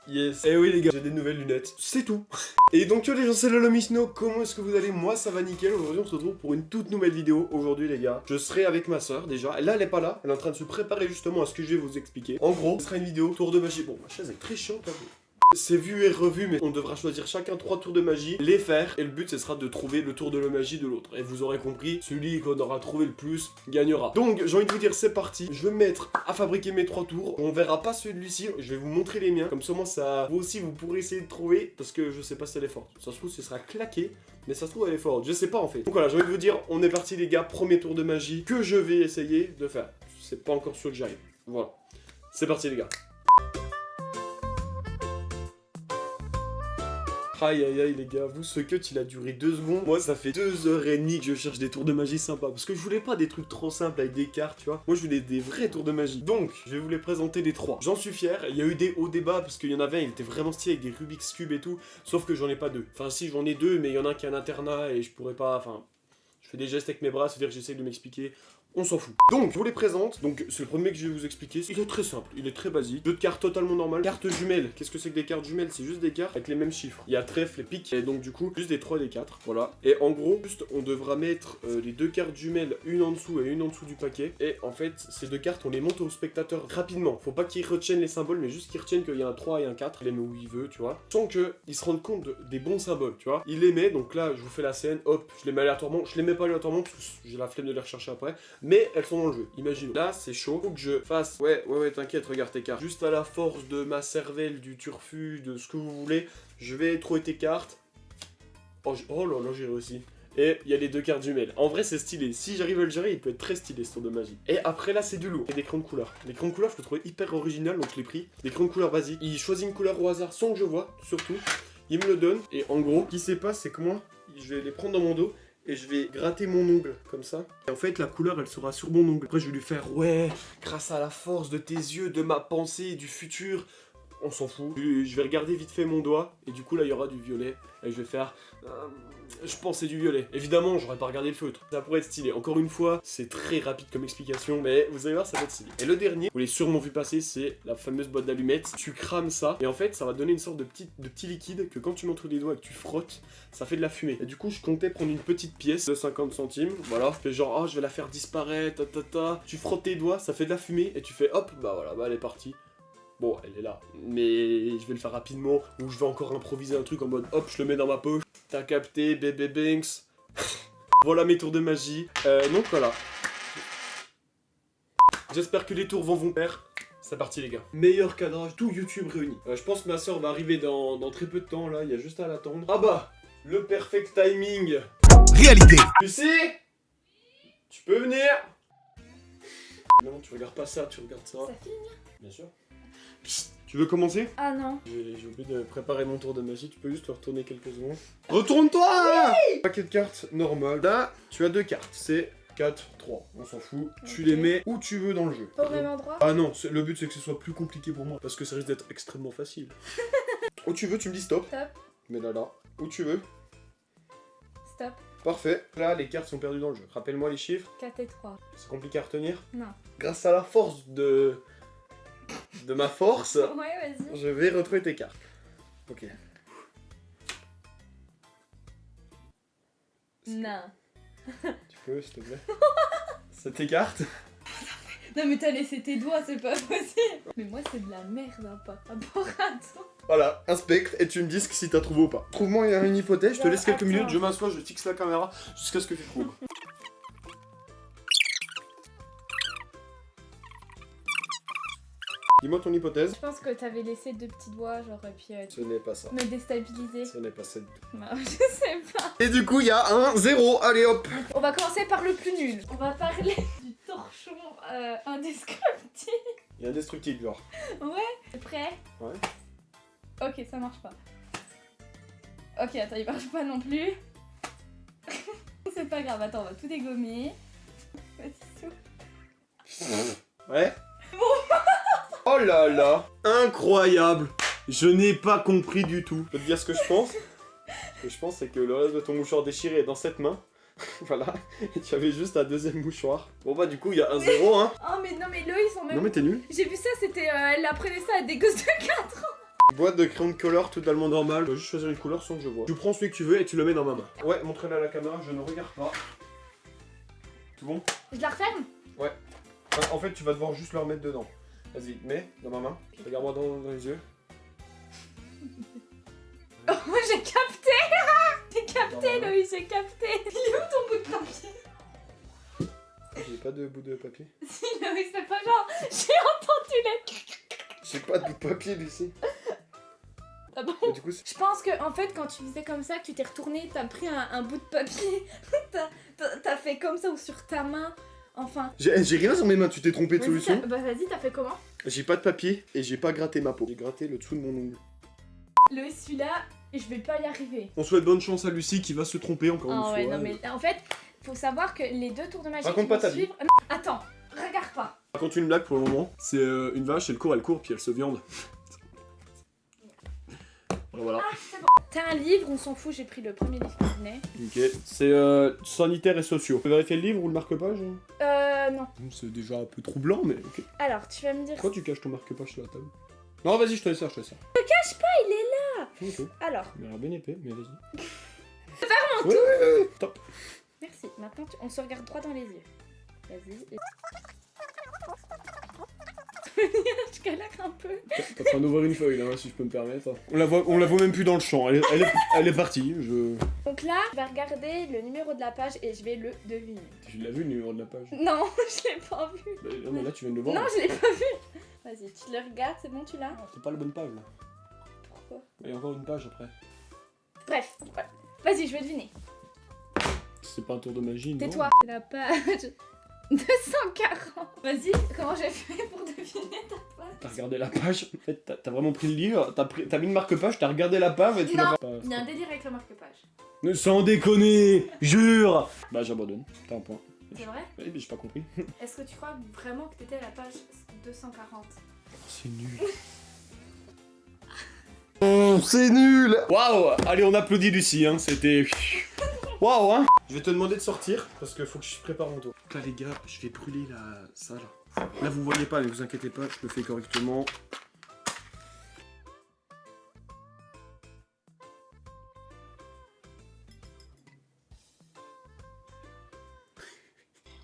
Yes. Eh oui les gars, j'ai des nouvelles lunettes. C'est tout. Et donc les gens, c'est Lolo Misno. Comment est-ce que vous allez? Moi ça va nickel. Aujourd'hui on se retrouve pour une toute nouvelle vidéo. Aujourd'hui les gars, je serai avec ma soeur déjà. Là elle est pas là. Elle est en train de se préparer justement à ce que je vais vous expliquer. En gros, ce sera une vidéo tour de magie. Bon, ma chaise est très chiante là. C'est vu et revu, mais on devra choisir chacun 3 tours de magie, les faire, et le but ce sera de trouver le tour de la magie de l'autre. Et vous aurez compris, celui qu'on aura trouvé le plus gagnera. Donc j'ai envie de vous dire, c'est parti. Je vais me mettre à fabriquer mes 3 tours. On verra pas celui-ci, je vais vous montrer les miens. Comme ça, moi, ça, vous aussi, vous pourrez essayer de trouver, parce que je sais pas si elle est forte. Ça se trouve, ce sera claqué, mais ça se trouve, elle est forte. Je sais pas en fait. Donc voilà, j'ai envie de vous dire, on est parti les gars, premier tour de magie que je vais essayer de faire. C'est pas encore sûr que j'arrive. Voilà. C'est parti les gars. Aïe aïe aïe les gars, vous ce cut il a duré 2 secondes. Moi ça fait 2h30 que je cherche des tours de magie sympas. Parce que je voulais pas des trucs trop simples avec des cartes, tu vois. Moi je voulais des vrais tours de magie. Donc je vais vous les présenter les 3. J'en suis fier, il y a eu des hauts débats parce qu'il y en avait un, il était vraiment stylé avec des Rubik's Cube et tout. Sauf que j'en ai pas 2. Enfin si j'en ai 2 mais il y en a un qui est un internat et je pourrais pas, enfin... Je fais des gestes avec mes bras, c'est-à-dire que j'essaie de m'expliquer. On s'en fout. Donc, je vous les présente. Donc, c'est le premier que je vais vous expliquer. Il est très simple, il est très basique. Jeu de cartes totalement normal. Cartes jumelles. Qu'est-ce que c'est que des cartes jumelles? C'est juste des cartes avec les mêmes chiffres. Il y a trèfle et pique. Et donc, du coup, juste des 3 et des 4. Voilà. Et en gros, juste, on devra mettre les 2 cartes jumelles, une en dessous et une en dessous du paquet. Et en fait, ces 2 cartes, on les monte au spectateur rapidement. Faut pas qu'ils retiennent les symboles, mais juste qu'ils retiennent qu'il y a un 3 et un 4. Il les met où il veut, tu vois. Sans qu'ils se rendent compte des bons symboles, tu vois. Il les met. Donc là, je vous fais la scène. Hop, je les mets aléatoirement. Je les mets pas aléatoirement parce que j'ai la flemme de les rechercher après. Mais elles sont dans le jeu. Imaginons. Là, c'est chaud. Faut que je fasse. Ouais, t'inquiète, regarde tes cartes. Juste à la force de ma cervelle, du turfu, de ce que vous voulez, je vais trouver tes cartes. Oh là là, j'ai réussi. Et il y a les 2 cartes jumelles. En vrai, c'est stylé. Si j'arrive à le gérer, il peut être très stylé ce tour de magie. Et après, là, c'est du lourd. Et des crayons de couleur. Les crayons de couleur, je le trouvais hyper original, donc je l'ai pris. Des crayons de couleur basiques. Il choisit une couleur au hasard sans que je vois, surtout. Il me le donne. Et en gros, ce qui se passe, c'est que moi, je vais les prendre dans mon dos. Et je vais gratter mon ongle, comme ça. Et en fait, la couleur, elle sera sur mon ongle. Après, je vais lui faire, ouais, grâce à la force de tes yeux, de ma pensée, du futur, on s'en fout. Je vais regarder vite fait mon doigt, et du coup, là, il y aura du violet. Et je vais faire, je pensais du violet. Évidemment, j'aurais pas regardé le feutre. Ça pourrait être stylé. Encore une fois, c'est très rapide comme explication, mais vous allez voir, ça va être stylé. Et le dernier, vous l'avez sûrement vu passer, c'est la fameuse boîte d'allumettes. Tu crames ça, et en fait, ça va donner une sorte de petit liquide que quand tu mets entre les doigts et que tu frottes, ça fait de la fumée. Et du coup, je comptais prendre une petite pièce de 50 centimes. Voilà, fais genre, oh, je vais la faire disparaître, Tu frottes tes doigts, ça fait de la fumée, et tu fais hop, bah voilà, bah elle est partie. Bon, elle est là, mais je vais le faire rapidement, ou je vais encore improviser un truc en mode hop, je le mets dans ma poche. T'as capté, bébé Banks. Voilà mes tours de magie. Donc voilà. J'espère que les tours vont vous plaire. C'est parti les gars. Meilleur cadrage, tout YouTube réuni. Je pense que ma soeur va arriver dans très peu de temps là, il y a juste à l'attendre. Ah bah, le perfect timing. Réalité. Lucie, tu peux venir? Non, tu regardes pas ça, tu regardes ça. Ça filme? Bien sûr. Tu veux commencer? Ah non. J'ai oublié de préparer mon tour de magie, tu peux juste te retourner quelques secondes. Retourne-toi! Oui. Paquet de cartes normal. Là, tu as 2 cartes, c'est 4, 3, on s'en fout. Tu Ok. les mets où tu veux dans le jeu. Pas au même endroit? Ah non, le but c'est que ce soit plus compliqué pour moi, parce que ça risque d'être extrêmement facile. Où tu veux, tu me dis stop. Stop. Mais là. Où tu veux. Stop. Parfait. Là, les cartes sont perdues dans le jeu. Rappelle-moi les chiffres. 4 et 3. C'est compliqué à retenir. Non. Grâce à la force de ma force, Ouais, vas-y. je vais retrouver tes cartes. Ok. Non. Tu peux, s'il te plaît. C'est tes cartes. Non mais t'as laissé tes doigts, c'est pas possible. Mais moi c'est de la merde hein, par rapport à toi. Voilà, inspecte et tu me dis si t'as trouvé ou pas. Trouve-moi une hypothèse, je te Non, laisse quelques attends. minutes, je m'assois, je fixe la caméra jusqu'à ce que tu trouves. Dis-moi ton hypothèse. Je pense que t'avais laissé 2 petits doigts, genre, et puis Ce n'est pas ça. me déstabiliser. Ce n'est pas ça du tout. Non, je sais pas. Et du coup, il y a un 0. Allez hop. On va commencer par le plus nul. On va parler du torchon indescriptible. Il y a indestructible, genre. Ouais. T'es prêt? Ouais. Ok, ça marche pas. Ok, attends, il marche pas non plus. C'est pas grave, attends, on va tout dégommer. Vas-y, souffle. Ouais. Oh là là. Incroyable. Je n'ai pas compris du tout. Je peux te dire ce que je pense? Ce que je pense, c'est que le reste de ton mouchoir déchiré est dans cette main. Voilà. Et tu avais juste un deuxième mouchoir. Bon bah du coup, il y a un 0, hein. Oh mais non mais Loïs, ils sont même... Non mais t'es nul. J'ai vu ça, c'était... elle apprenait ça à des gosses de 4 ans. Boîte de crayon de couleur totalement normale. Tu vas juste choisir une couleur sans que je vois. Tu prends celui que tu veux et tu le mets dans ma main. Ouais, montre-le à la caméra, je ne regarde pas. Tout bon? Je la referme? Ouais. En fait, tu vas devoir juste le remettre dedans. Vas-y, mets dans ma main. Regarde-moi dans les yeux. Oh, j'ai capté! J'ai capté, Loïs, j'ai capté! Il est où ton bout de papier? J'ai pas de bout de papier. Si, Loïs, c'est pas genre, j'ai entendu les... J'ai pas de bout de papier, Lucie. Ah bon? Du coup, Je pense que, en fait, quand tu faisais comme ça, que tu t'es retourné, t'as pris un bout de papier, t'as fait comme ça ou sur ta main, enfin... j'ai rien sur mes mains, tu t'es trompé de solution. Bah vas-y, t'as fait comment? J'ai pas de papier et j'ai pas gratté ma peau. J'ai gratté le dessous de mon ongle. Loïs, celui-là, je vais pas y arriver. On souhaite bonne chance à Lucie qui va se tromper encore une Ah fois. ouais, non mais en fait, faut savoir que les deux tours de magie Raconte qui pas vont ta vie. suivre... Non, attends, regarde pas. Raconte une blague pour le moment. C'est une vache, elle court, puis elle se viande. Voilà. Ah, c'est bon. T'as un livre, on s'en fout, j'ai pris le premier livre qui venait. Ok. C'est sanitaire et sociaux. Tu peux vérifier le livre ou le marque-page? Non. C'est déjà un peu troublant, mais ok. Alors, tu vas me dire... Pourquoi tu caches ton marque-page sur la table? Non, vas-y, je te laisse ça, Ne cache pas, il est là. Ok. Alors, Mais bien épais, mais vas-y. faire mon tour. Ouais, top. merci. Maintenant, on se regarde droit dans les yeux. Vas-y. Je galère un peu. T'es en train d'ouvrir une feuille là, si je peux me permettre. On la voit même plus dans le champ. Elle est partie. Donc là, je vais regarder le numéro de la page et je vais le deviner. Tu l'as vu le numéro de la page? Non, je l'ai pas vu. Non, mais là tu viens de le voir. Non, je l'ai pas vu. Vas-y, tu le regardes, c'est bon, tu l'as? C'est pas la bonne page là. Pourquoi? Il y a encore une page après. Bref, vas-y, je vais deviner. C'est pas un tour de magie, non? Tais-toi. C'est la page 240. Vas-y, comment j'ai fait pour deviner ta page? T'as regardé la page? En fait, t'as vraiment pris le livre, t'as mis le marque-page, t'as regardé la page et tu l'as pas. Il y a un délire avec le marque-page. Mais sans déconner, jure. Bah j'abandonne, t'as un point. C'est vrai? Oui, mais j'ai pas compris. Est-ce que tu crois vraiment que t'étais à la page 240? C'est nul. Oh, c'est nul. Waouh. Allez, on applaudit Lucie, hein, c'était... Waouh, hein. Je vais te demander de sortir, parce qu'il faut que je prépare mon tour. Donc là, les gars, je vais brûler ça, là. Là, vous voyez pas, mais vous inquiétez pas, je le fais correctement.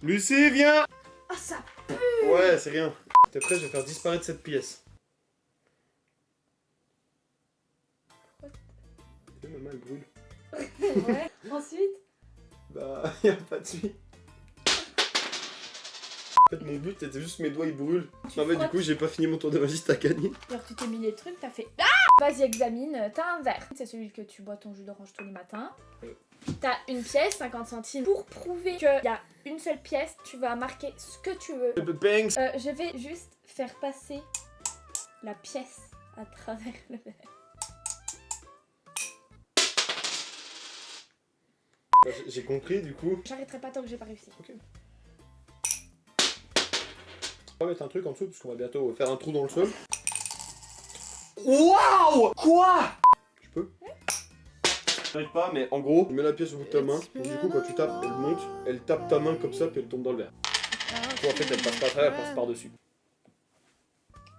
Lucie, viens. Oh, ça Ouais, c'est rien. T'es prêt, je vais faire disparaître cette pièce. Maman, elle brûle. Ouais, ensuite? Bah, y'a pas de suite. En fait, mon but c'était juste mes doigts ils brûlent. Non, mais du coup, j'ai pas fini mon tour de magie, t'as gagné. Alors, tu t'es mis les trucs, t'as fait... Ah! Vas-y, examine. T'as un verre. C'est celui que tu bois ton jus d'orange tous les matins. T'as une pièce, 50 centimes. Pour prouver qu'il y a une seule pièce, tu vas marquer ce que tu veux. Banks. Je vais juste faire passer la pièce à travers le verre. Bah, j'ai compris, du coup. J'arrêterai pas tant que j'ai pas réussi. Ok. On va mettre un truc en dessous, parce qu'on va bientôt faire un trou dans le sol. Waouh! Quoi? Je peux? J'arrive pas, mais en gros, tu mets la pièce au bout de ta main. Donc, du coup, quand tu tapes, elle monte, elle tape ta main comme ça, puis elle tombe dans le verre. Du coup, en fait, elle passe pas à travers, elle passe par-dessus.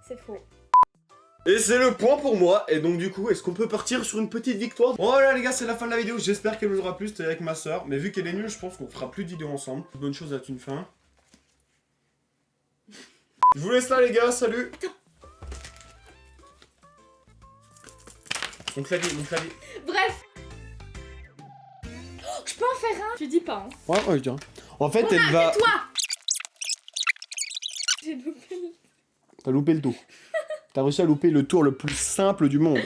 C'est faux. Et c'est le point pour moi, et donc du coup, est-ce qu'on peut partir sur une petite victoire? Voilà les gars, c'est la fin de la vidéo, j'espère qu'elle vous aura plu, c'était avec ma soeur. Mais vu qu'elle est nulle, je pense qu'on fera plus de vidéos ensemble. Bonne chose à une fin. Je vous laisse là les gars, salut. Mon clavier. Bref. Oh, je peux en faire un? Tu dis pas, hein? Ouais, je dirais. En fait, elle va... Toi. J'ai loupé le... T'as loupé le tour. T'as réussi à louper le tour le plus simple du monde.